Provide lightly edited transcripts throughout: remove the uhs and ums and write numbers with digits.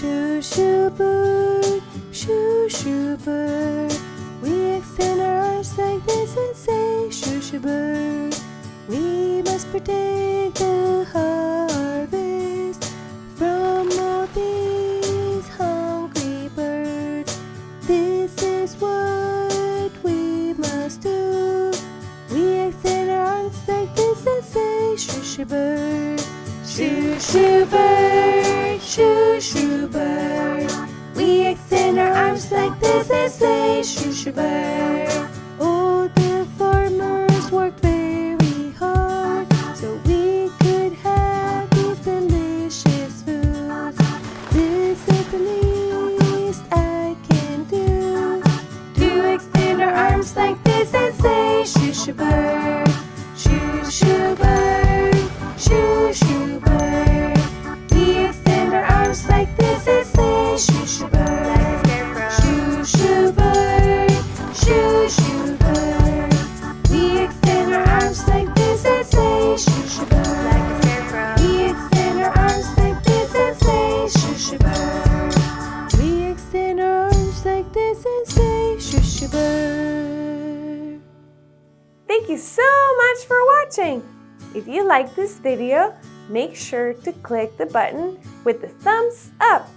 Shoo, shoo, bird, shoo, shoo, bird. We extend our arms like this and say, shoo, shoo, bird. We must protect the harvest from all these hungry birds. This is what we must do. We extend our arms like this and say, shoo, shoo, bird. Shoo, shoo, bird, shoo, shoo, bird. We extend our arms like this and say, shoo, shoo, bird. Oh, the farmers worked very hard so we could have these delicious foods. This is the least I can do, to extend our arms like this and say, shoo, shoo, bird. Shoo, shoo, bird, shoo, shoo, bird. We extend our arms like this and say, shoo, shoo, bird. Shoo, shoo, bird, shoo, shoo, bird. We extend our arms like this and say, shoo, shoo, bird. We extend our arms like this and say, shoo, shoo, bird. We extend our arms like this and say, shoo, shoo, bird. Thank you so much for watching. If you like this video, make sure to click the button with the thumbs up.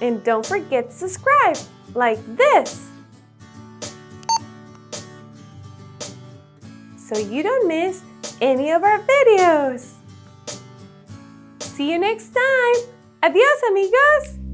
And don't forget to subscribe, like this, so you don't miss any of our videos. See you next time. Adiós, amigos.